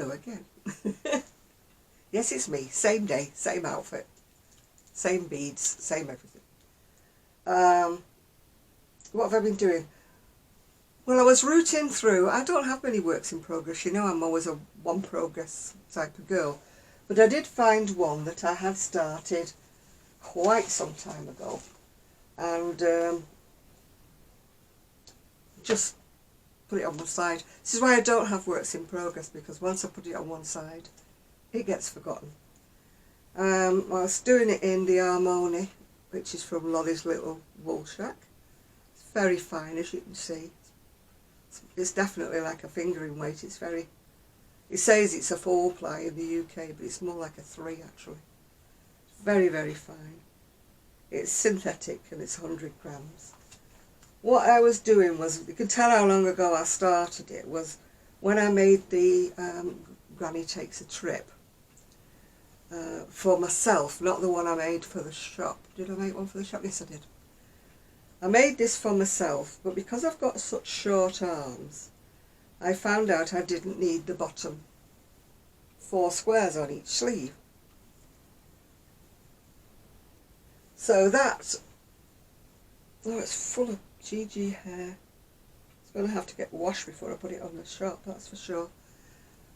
hello again. Yes, it's me. Same day, same outfit, same beads, same everything. What have I been doing? Well, I was rooting through. I don't have many works in progress. You know, I'm always a one progress type of girl. But I did find one that I had started quite some time ago. And just put it on one side. This is why I don't have works in progress, because once I put it on one side, it gets forgotten. I was doing it in the Harmony, which is from Lolly's Little Wool Shack. It's very fine, as you can see. It's definitely like a fingering weight. It's very, it says it's a 4-ply in the UK, but it's more like a 3 actually. It's very, very fine. It's synthetic and it's 100 grams. What I was doing was, you can tell how long ago I started it, was when I made the Granny Takes a Trip for myself, not the one I made for the shop. Did I make one for the shop? Yes, I did. I made this for myself, but because I've got such short arms, I found out I didn't need the bottom 4 squares on each sleeve. So that, oh, it's full of GG hair. It's going to have to get washed before I put it on the shop, that's for sure.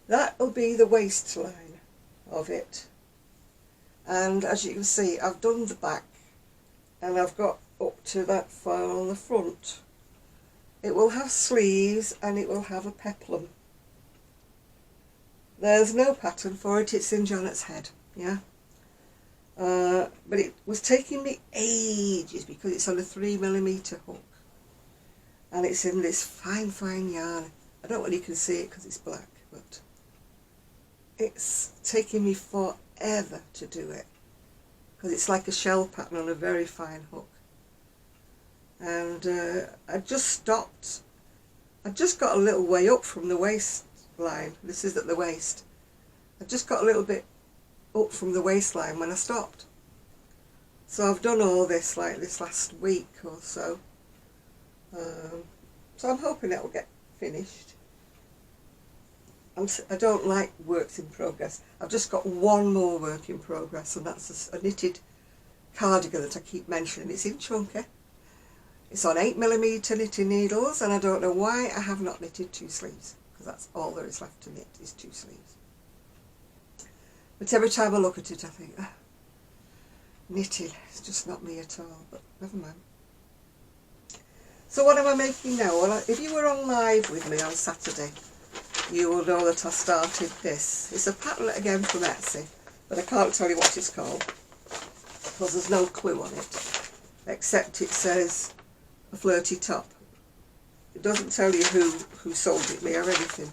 That'll be the waistline of it. And as you can see, I've done the back and I've got up to that far on the front. It will have sleeves and it will have a peplum. There's no pattern for it, it's in Janet's head, yeah. But it was taking me ages because it's on a 3mm hook. And it's in this fine, fine yarn. I don't know whether you can see it because it's black, but it's taking me forever to do it. Because it's like a shell pattern on a very fine hook. And I just stopped. I just got a little way up from the waistline. This is at the waist. I just got a little bit up from the waistline when I stopped. So I've done all this like this last week or so. So I'm hoping it will get finished. I don't like works in progress. I've just got one more work in progress, and that's a knitted cardigan that I keep mentioning. It's in chunky. It's on 8mm knitting needles, and I don't know why I have not knitted 2 sleeves, because that's all there is left to knit is 2 sleeves. But every time I look at it I think, knitting, it's just not me at all, but never mind. So what am I making now? Well, if you were on live with me on Saturday, you will know that I started this. It's a pattern again from Etsy, but I can't tell you what it's called, because there's no clue on it, except it says a flirty top. It doesn't tell you who sold it me or anything.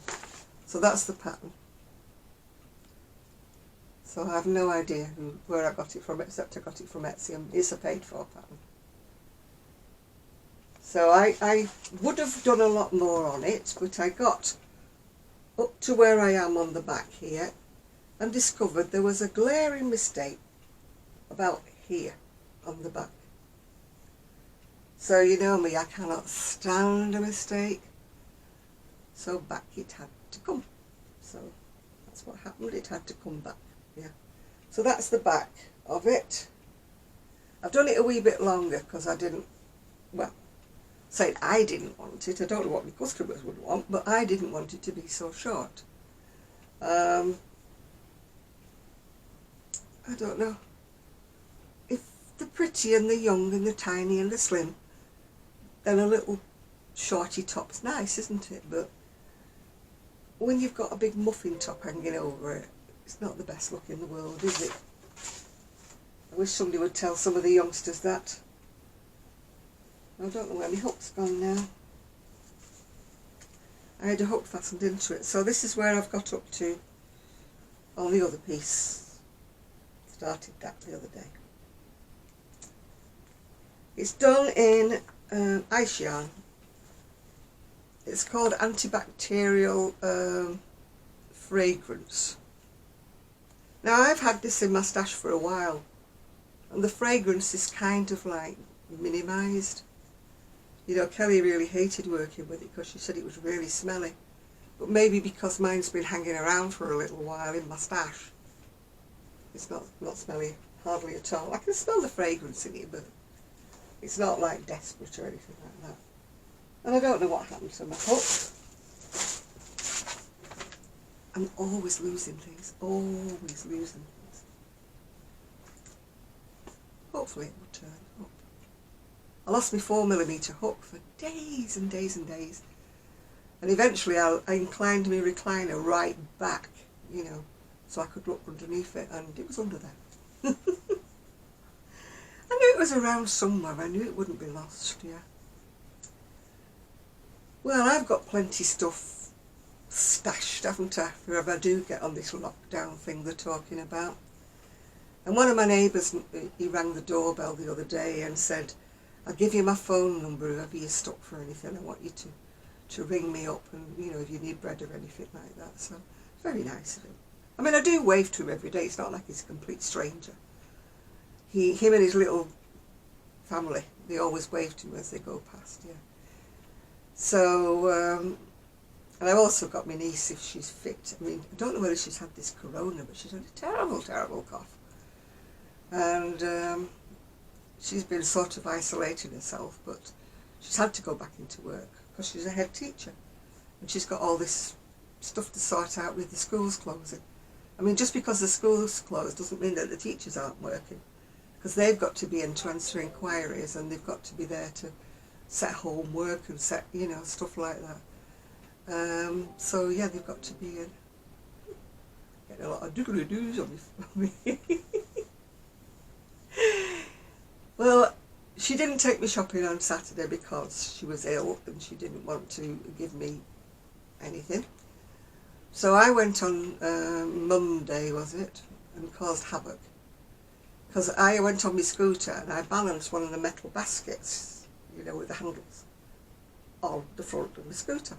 So that's the pattern. So I have no idea where I got it from, except I got it from Etsy, and it's a paid for pattern. So I would have done a lot more on it, but I got up to where I am on the back here and discovered there was a glaring mistake about here on the back. So you know me, I cannot stand a mistake. So back it had to come. So that's what happened, it had to come back. Yeah. So that's the back of it. I've done it a wee bit longer because I didn't, well, saying I didn't want it. I don't know what my customers would want, but I didn't want it to be so short. I don't know. If the pretty and the young and the tiny and the slim, then a little shorty top's nice, isn't it? But when you've got a big muffin top hanging over it, it's not the best look in the world, is it? I wish somebody would tell some of the youngsters that. I don't know where my hook's gone now. I had a hook fastened into it. So this is where I've got up to on the other piece. Started that the other day. It's done in ice yarn. It's called antibacterial fragrance. Now I've had this in my stash for a while, and the fragrance is kind of like minimised. You know, Kelly really hated working with it because she said it was really smelly. but maybe because mine's been hanging around for a little while in my stash, it's not smelly hardly at all. I can smell the fragrance in it, but it's not like desperate or anything like that. And I don't know what happened to my hook. I'm always losing things, always losing things. Hopefully it will turn up. I lost my 4mm hook for days and days and days. And eventually I inclined my recliner right back, you know, so I could look underneath it, and it was under there. I knew it was around somewhere. I knew it wouldn't be lost, yeah. Well, I've got plenty stuff stashed, haven't I, for if I do get on this lockdown thing they're talking about. And one of my neighbours, he rang the doorbell the other day and said, I'll give you my phone number if ever you're stuck for anything. I want you to ring me up, and, you know, if you need bread or anything like that. So, very nice of him. I mean, I do wave to him every day. It's not like he's a complete stranger. Him and his little family, they always wave to him as they go past, yeah. So, and I've also got my niece, if she's fit. I mean, I don't know whether she's had this corona, but she's had a terrible, terrible cough. And she's been sort of isolating herself, but she's had to go back into work because she's a head teacher. And she's got all this stuff to sort out with the schools closing. I mean, just because the school's closed doesn't mean that the teachers aren't working, because they've got to be in to answer inquiries, and they've got to be there to set homework and set, you know, stuff like that. So yeah, they've got to be in. Getting a lot of doodly-doos on me. Well, she didn't take me shopping on Saturday because she was ill and she didn't want to give me anything. So I went on Monday, was it, and caused havoc. Because I went on my scooter and I balanced one of the metal baskets, you know, with the handles, on the front of the scooter.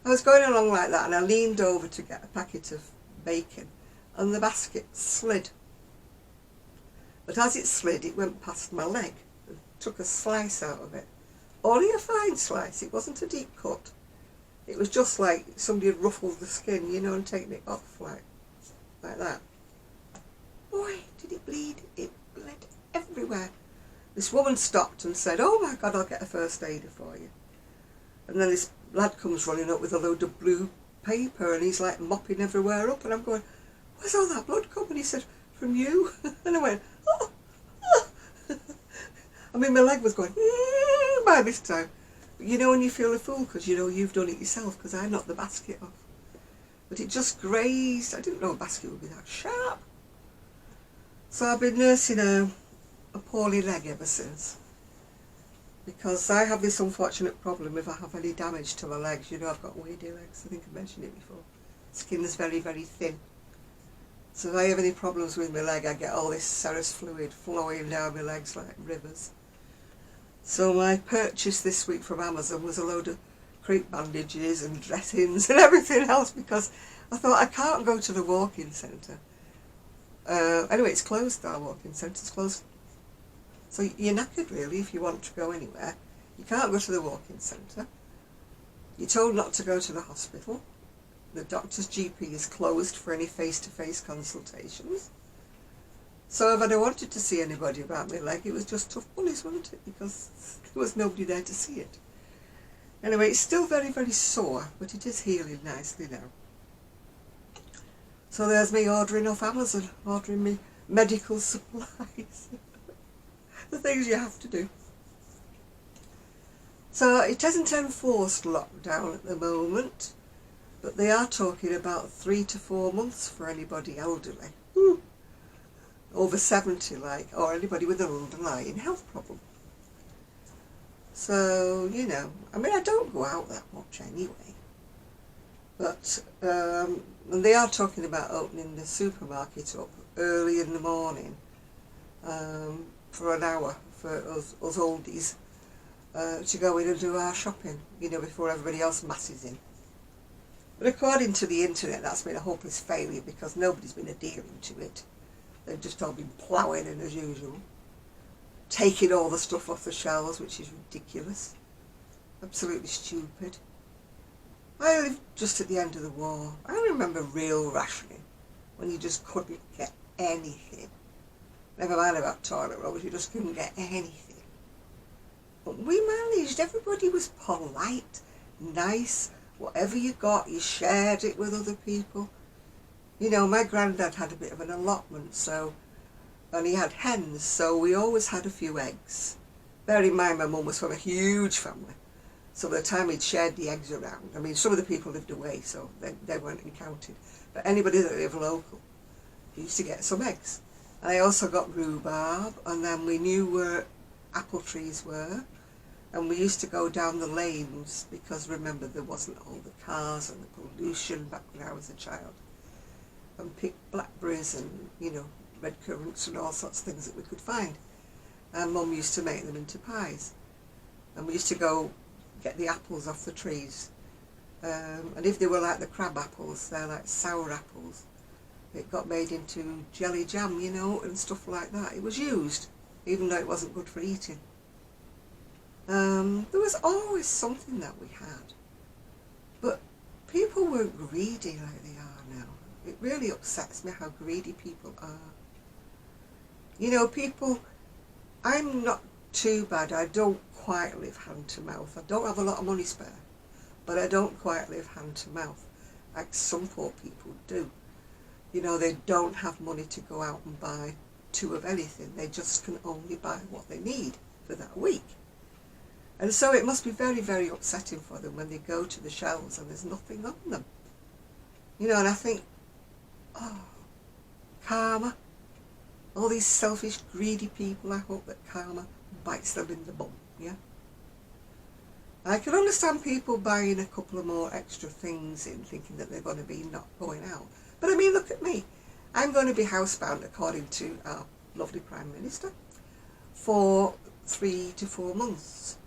I was going along like that and I leaned over to get a packet of bacon and the basket slid. But as it slid, it went past my leg and took a slice out of it. Only a fine slice, it wasn't a deep cut. It was just like somebody had ruffled the skin, you know, and taken it off like that. Boy, did it bleed. It bled everywhere. This woman stopped and said, oh my God, I'll get a first aider for you. And then this lad comes running up with a load of blue paper and he's like mopping everywhere up, and I'm going, where's all that blood coming? He said, from you. And I went, oh. I mean, my leg was going by this time. But you know when you feel a fool because you know you've done it yourself, because I knocked the basket off. But it just grazed. I didn't know a basket would be that sharp. So I've been nursing a poorly leg ever since. Because I have this unfortunate problem if I have any damage to my legs. You know, I've got weedy legs. I think I mentioned it before. Skin is very, very thin. So if I have any problems with my leg, I get all this serous fluid flowing down my legs like rivers. So my purchase this week from Amazon was a load of crepe bandages and dressings and everything else, because I thought I can't go to the walk-in centre. Anyway, it's closed, our walk-in centre's closed. So you're knackered really if you want to go anywhere. You can't go to the walk-in centre. You're told not to go to the hospital. The doctor's GP is closed for any face-to-face consultations. So if I wanted to see anybody about my leg, it was just tough bullies, wasn't it? Because there was nobody there to see it. Anyway, it's still very, very sore, but it is healing nicely now. So there's me ordering off Amazon, ordering me medical supplies. The things you have to do. So it isn't enforced lockdown at the moment, but they are talking about 3 to 4 months for anybody elderly. Over 70 like, or anybody with an underlying health problem. So, you know, I mean, I don't go out that much anyway. But, and they are talking about opening the supermarket up early in the morning for an hour for us oldies to go in and do our shopping, you know, before everybody else masses in. But according to the internet, that's been a hopeless failure because nobody's been adhering to it. They've just all been ploughing in as usual, taking all the stuff off the shelves, which is ridiculous, absolutely stupid. I live just at the end of the war. I remember real rationing, when you just couldn't get anything. Never mind about toilet rolls, you just couldn't get anything. But we managed. Everybody was polite, nice. Whatever you got, you shared it with other people. You know, my granddad had a bit of an allotment, and he had hens, so we always had a few eggs. Bear in mind, my mum was from a huge family, so by the time he'd shared the eggs around, I mean, some of the people lived away, so they weren't counted, but anybody that lived local used to get some eggs. And I also got rhubarb, and then we knew where apple trees were, and we used to go down the lanes, because remember, there wasn't all the cars and the pollution back when I was a child, and pick blackberries and, you know, red currants and all sorts of things that we could find. And Mum used to make them into pies. And we used to go get the apples off the trees. And if they were like the crab apples, they're like sour apples, it got made into jelly jam, you know, and stuff like that. It was used, even though it wasn't good for eating. There was always something that we had. But people weren't greedy like they are now. It really upsets me how greedy people are. You know, people, I'm not too bad. I don't quite live hand to mouth. I don't have a lot of money spare, but I don't quite live hand to mouth like some poor people do. You know, they don't have money to go out and buy two of anything. They just can only buy what they need for that week. And so it must be very, very upsetting for them when they go to the shelves and there's nothing on them. You know, and I think, oh, karma. All these selfish, greedy people, I hope that karma bites them in the bum, yeah? I can understand people buying a couple of more extra things in, thinking that they're going to be not going out. But I mean, look at me. I'm going to be housebound, according to our lovely Prime Minister, for 3 to 4 months.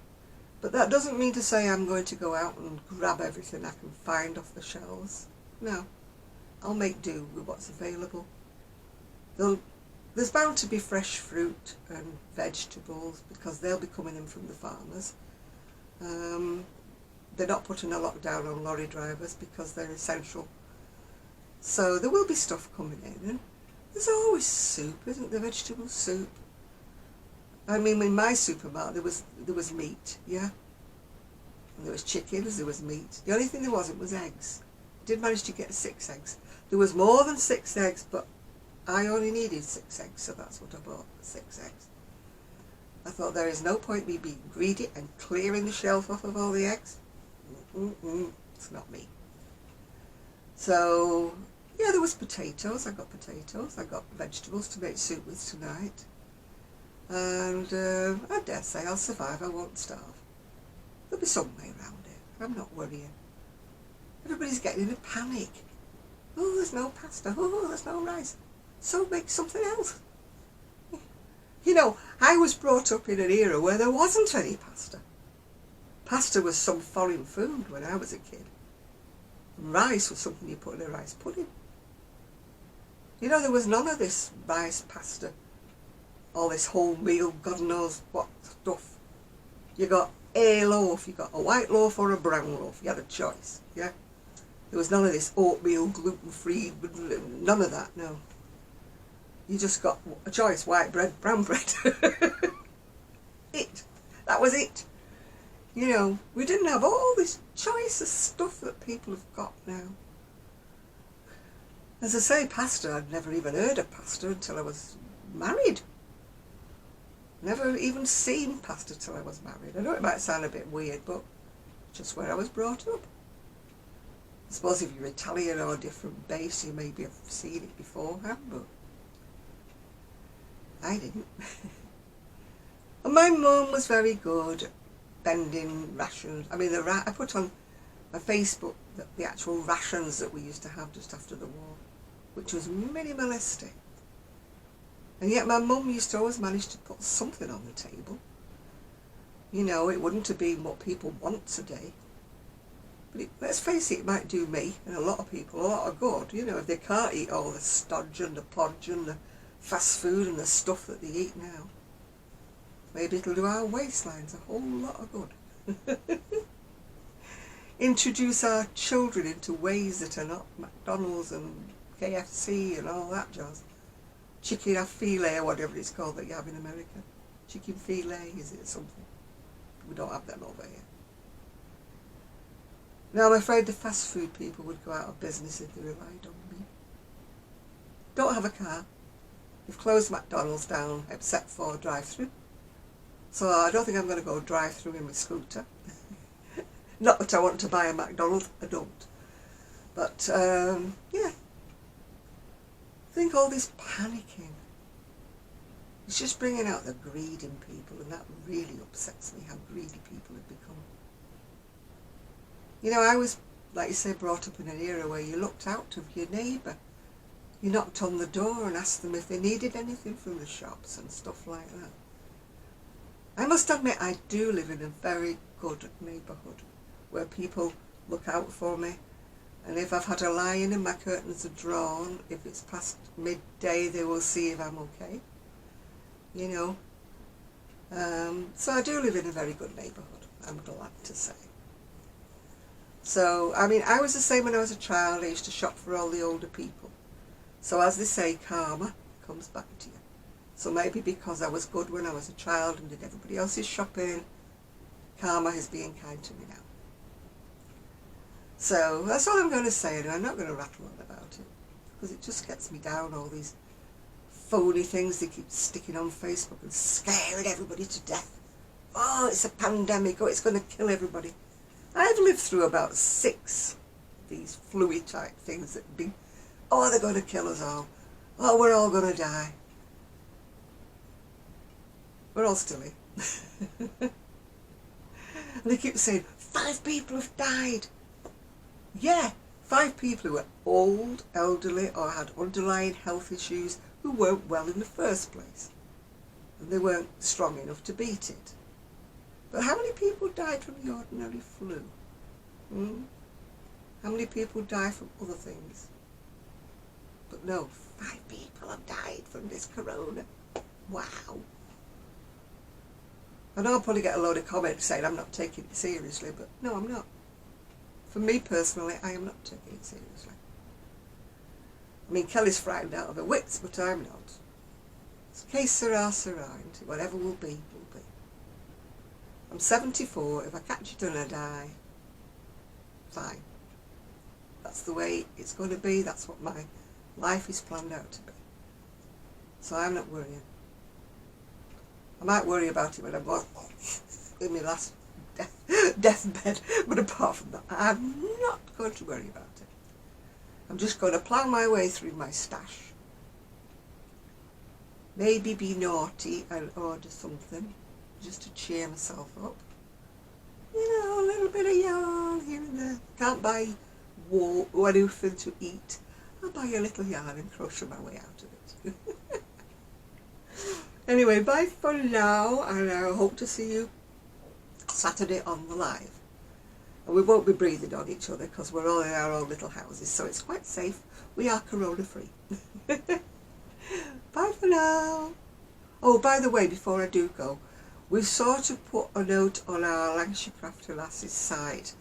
But that doesn't mean to say I'm going to go out and grab everything I can find off the shelves. No, I'll make do with what's available. There's bound to be fresh fruit and vegetables, because they'll be coming in from the farmers. They're not putting a lockdown on lorry drivers because they're essential. So there will be stuff coming in. And there's always soup, isn't there? Vegetable soup. I mean, in my supermarket there was meat, yeah? And there was chickens, there was meat. The only thing there wasn't was eggs. I did manage to get 6 eggs. There was more than 6 eggs, but I only needed 6 eggs, so that's what I bought, 6 eggs. I thought there is no point me being greedy and clearing the shelf off of all the eggs. It's not me. So, yeah, there was potatoes. I got potatoes. I got vegetables to make soup with tonight. And I dare say I'll survive. I won't starve. There'll be some way around it. I'm not worrying. Everybody's getting in a panic. Oh, there's no pasta. Oh, there's no rice. So make something else. You know, I was brought up in an era where there wasn't any pasta. Pasta was some foreign food when I was a kid. Rice was something you put in a rice pudding. You know, there was none of this rice, pasta, all this wholemeal, God knows what stuff. You got a loaf, you got a white loaf or a brown loaf. You had a choice, yeah? There was none of this oatmeal, gluten-free, none of that, no. You just got a choice, white bread, brown bread. That was it. You know, we didn't have all this choice of stuff that people have got now. As I say, pasta, I'd never even heard of pasta until I was married. Never even seen pasta till I was married. I know it might sound a bit weird, but just where I was brought up. I suppose if you're Italian or a different base, you maybe have seen it beforehand, but I didn't. And my mum was very good at bending rations. I mean, I put on my Facebook the actual rations that we used to have just after the war, which was minimalistic. And yet my mum used to always manage to put something on the table. You know, it wouldn't have been what people want today. But let's face it, it might do me and a lot of people a lot of good. You know, if they can't eat all the stodge and the podge and the fast food and the stuff that they eat now, maybe it'll do our waistlines a whole lot of good. introduce our children into ways that are not McDonald's and KFC and all that jazz. Chicken filet or whatever it's called that you have in America. Chicken filet, is it something? We don't have them over here. Now I'm afraid the fast food people would go out of business if they relied on me. Don't have a car. They've closed McDonald's down except for drive-through. So I don't think I'm going to go drive-through in my scooter. Not that I want to buy a McDonald's, I don't. But, yeah. I think all this panicking is just bringing out the greed in people, and that really upsets me, how greedy people have become. You know, I was, like you say, brought up in an era where you looked out of your neighbour. You knocked on the door and asked them if they needed anything from the shops and stuff like that. I must admit I do live in a very good neighbourhood where people look out for me, and if I've had a lie-in and my curtains are drawn, if it's past midday they will see if I'm okay, you know. So I do live in a very good neighbourhood, I'm glad to say. So, I mean, I was the same when I was a child. I used to shop for all the older people. So as they say, karma comes back to you. So maybe because I was good when I was a child and did everybody else's shopping, karma is being kind to me now. So that's all I'm going to say, and I'm not going to rattle on about it, because it just gets me down, all these phony things they keep sticking on Facebook and scaring everybody to death. Oh, it's a pandemic, oh, it's going to kill everybody. I've lived through about 6 of these flu type things that be, oh, they're going to kill us all. Oh, we're all going to die. We're all still here. And they keep saying, 5 people have died. Yeah, 5 people who were old, elderly, or had underlying health issues who weren't well in the first place. And they weren't strong enough to beat it. But how many people died from the ordinary flu? How many people die from other things? But no, 5 people have died from this corona. Wow. I know I'll probably get a load of comments saying I'm not taking it seriously, but no, I'm not. For me personally, I am not taking it seriously. I mean, Kelly's frightened out of her wits, but I'm not. Que sera, sera, and whatever will be, will be. I'm 74, if I catch it and I die, fine. That's the way it's going to be, that's what my life is planned out to be. So I'm not worrying. I might worry about it when I'm in my last deathbed, but apart from that, I'm not going to worry about it. I'm just going to plough my way through my stash. Maybe be naughty and order something, just to cheer myself up. You know, a little bit of yarn here and there. Can't buy wool or anything to eat. I'll buy a little yarn and crochet my way out of it. Anyway, bye for now, and I hope to see you Saturday on the live. And we won't be breathing on each other because we're all in our own little houses, so it's quite safe. We are corona free. Bye for now. Oh, by the way, before I do go, we've sort of put a note on our Lancashire Crafty Lasses site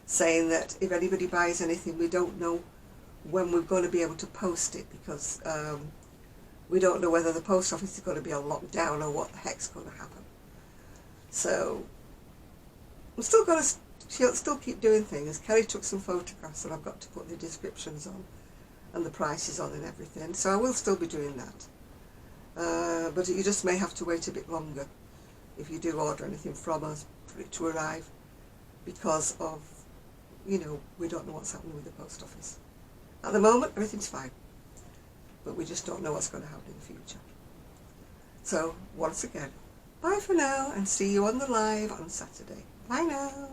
saying that if anybody buys anything, we don't know when we're going to be able to post it, because we don't know whether the post office is going to be on lockdown or what the heck's going to happen. So I'm still going to still keep doing things. Kelly took some photographs and I've got to put the descriptions on and the prices on and everything, so I will still be doing that. But you just may have to wait a bit longer if you do order anything from us for it to arrive, because of, you know, we don't know what's happening with the post office. At the moment, everything's fine, but we just don't know what's going to happen in the future. So, once again, bye for now, and see you on the live on Saturday. Bye now.